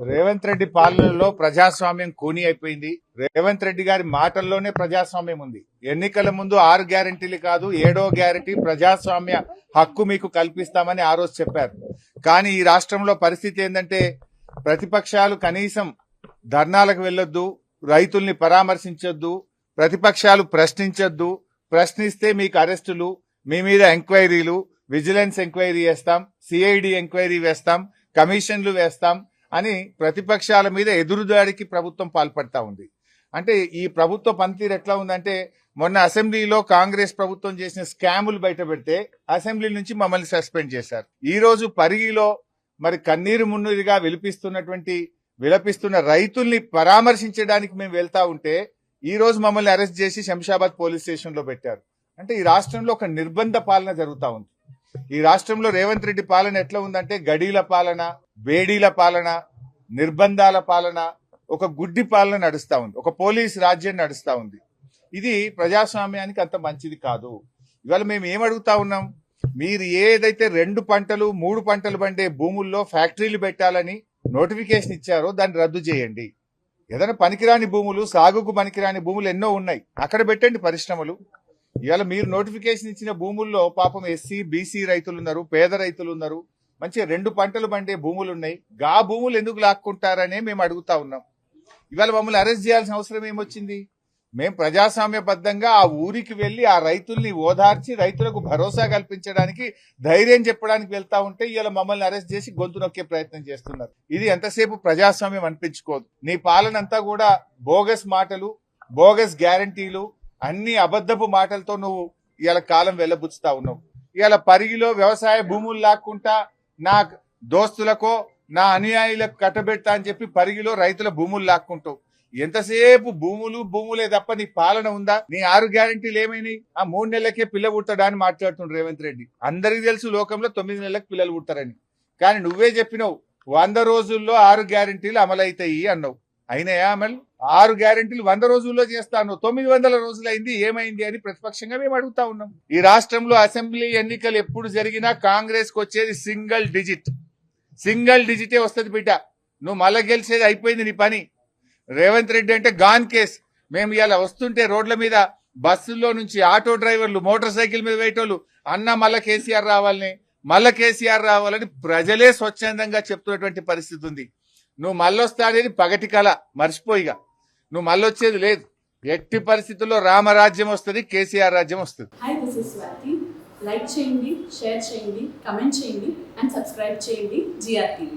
రేవంత్ రెడ్డి పాలనలో ప్రజాస్వామ్యం కూని అయిపోయింది. రేవంత్ రెడ్డి గారి మాటల్లోనే ప్రజాస్వామ్యం ఉంది. ఎన్నికల ముందు 6 గ్యారెంటీలు కాదు 7వ గ్యారెంటీ ప్రజాస్వామ్య హక్కు మీకు కల్పిస్తామని ఆ రోజు చెప్పారు. కానీ ఈ రాష్ట్రంలో పరిస్థితి ఏంటంటే ప్రతిపక్షాలు కనీసం ధర్నాలకు వెళ్లొద్దు, రైతుల్ని పరామర్శించొద్దు, ప్రతిపక్షాలు ప్రశ్నించొద్దు, ప్రశ్నిస్తే మీకు అరెస్టులు, మీ మీద ఎంక్వైరీలు, విజిలెన్స్ ఎంక్వైరీ వేస్తాం, సిఐడి ఎంక్వైరీ వేస్తాం, కమిషన్లు వేస్తాం అని ప్రతిపక్షాల మీద ఎదురుదాడికి ప్రభుత్వం పాల్పడతా ఉంది. అంటే ఈ ప్రభుత్వ పనితీరు ఎట్లా ఉందంటే మొన్న అసెంబ్లీలో కాంగ్రెస్ ప్రభుత్వం చేసిన స్కాములు బయట పెడితే అసెంబ్లీ నుంచి మమ్మల్ని సస్పెండ్ చేశారు. ఈ రోజు పరిగిలో మరి కన్నీరు మున్నీరుగా విలపిస్తున్న రైతుల్ని పరామర్శించడానికి మేము వెళ్తా ఉంటే ఈ రోజు మమ్మల్ని అరెస్ట్ చేసి శంషాబాద్ పోలీస్ స్టేషన్ లో పెట్టారు. అంటే ఈ రాష్ట్రంలో ఒక నిర్బంధ పాలన జరుగుతా ఉంది. ఈ రాష్ట్రంలో రేవంత్ రెడ్డి పాలన ఎట్లా ఉందంటే గడీల పాలన, వేడీల పాలన, నిర్బంధాల పాలన, ఒక గుడ్డి పాలన నడుస్తా ఉంది, ఒక పోలీస్ రాజ్యం నడుస్తా ఉంది. ఇది ప్రజాస్వామ్యానికి అంత మంచిది కాదు. ఇవాళ మేము ఏమడుగుతా ఉన్నాం, మీరు ఏదైతే 2 పంటలు 3 పంటలు పండే భూముల్లో ఫ్యాక్టరీలు పెట్టాలని నోటిఫికేషన్ ఇచ్చారో దాన్ని రద్దు చేయండి. ఏదైనా పనికిరాని భూములు, సాగుకు పనికిరాని భూములు ఎన్నో ఉన్నాయి, అక్కడ పెట్టండి పరిశ్రమలు. ఇవాళ మీరు నోటిఫికేషన్ ఇచ్చిన భూముల్లో పాపం ఎస్సీ బీసీ రైతులు ఉన్నారు, పేద రైతులు ఉన్నారు, మంచిగా 2 పంటలు పండే భూములు ఉన్నాయి. గా భూములు ఎందుకు లాక్కుంటారనే మేము అడుగుతా ఉన్నాం. ఇవాళ మమ్మల్ని అరెస్ట్ చేయాల్సిన అవసరం ఏమొచ్చింది? మేము ప్రజాస్వామ్యబద్ధంగా ఆ ఊరికి వెళ్లి ఆ రైతుల్ని ఓదార్చి రైతులకు భరోసా కల్పించడానికి, ధైర్యం చెప్పడానికి వెళ్తా ఉంటే ఇవాళ మమ్మల్ని అరెస్ట్ చేసి గొంతు నొక్కే ప్రయత్నం చేస్తున్నారు. ఇది ఎంతసేపు ప్రజాస్వామ్యం అనిపించుకోదు. నీ పాలనంతా కూడా బోగస్ మాటలు, బోగస్ గ్యారంటీలు, అన్ని అబద్ధపు మాటలతో నువ్వు ఇవాళ కాలం వెళ్లబుచ్చుతా ఉన్నావు. ఇవాళ పరిగిలో వ్యవసాయ భూములు లాక్కుంటా నా దోస్తులకో నా అనుయాయులకు కట్టబెడతా అని చెప్పి పరిగిలో రైతుల భూములు లాక్కుంటావు. ఎంతసేపు భూములే తప్ప నీ పాలన ఉందా? నీ 6 గ్యారెంటీలు ఏమైనాయి? ఆ 3 నెలలకే పిల్ల పుడతాడా అని మాట్లాడుతుండ్రు రేవంత్ రెడ్డి. అందరికీ తెలుసు లోకంలో 9 నెలలకు పిల్లలు పుడతారని. కానీ నువ్వే చెప్పినావు 100 రోజుల్లో 6 గ్యారెంటీలు అమలైతాయి అన్నావు. అయినాయా అమలు? 6 గ్యారెంటీలు 100 రోజుల్లో చేస్తాను, 900 రోజులైంది, ఏమైంది అని ప్రతిపక్షంగా మేము అడుగుతా ఉన్నాం. ఈ రాష్ట్రంలో అసెంబ్లీ ఎన్నికలు ఎప్పుడు జరిగినా కాంగ్రెస్ కు వచ్చేది సింగిల్ డిజిటే వస్తుంది బిడ్డ. నువ్వు మళ్ళా గెలిచేది, అయిపోయింది నీ పని. రేవంత్ రెడ్డి అంటే గాన్ కేస్. మేము ఇలా వస్తుంటే రోడ్ల మీద బస్సుల్లో నుంచి ఆటో డ్రైవర్లు, మోటార్ సైకిల్ మీద వేయటోళ్ళు అన్న మళ్ళా కేసీఆర్ రావాలని ప్రజలే స్వచ్ఛందంగా చెప్తున్నటువంటి పరిస్థితి ఉంది. నువ్వు మళ్ళొస్తా అనేది పగటి కళ, మర్చిపోయిగా. నువ్వు మళ్ళొచ్చేది లేదు. ఎట్టి పరిస్థితుల్లో రామరాజ్యం వస్తుంది, కేసీఆర్ రాజ్యం వస్తుంది. Hi, this is Swathi. Like చేయండి, షేర్ చేయండి, కమెంట్ చేయండి అండ్ సబ్స్క్రైబ్ చేయండి GR TV.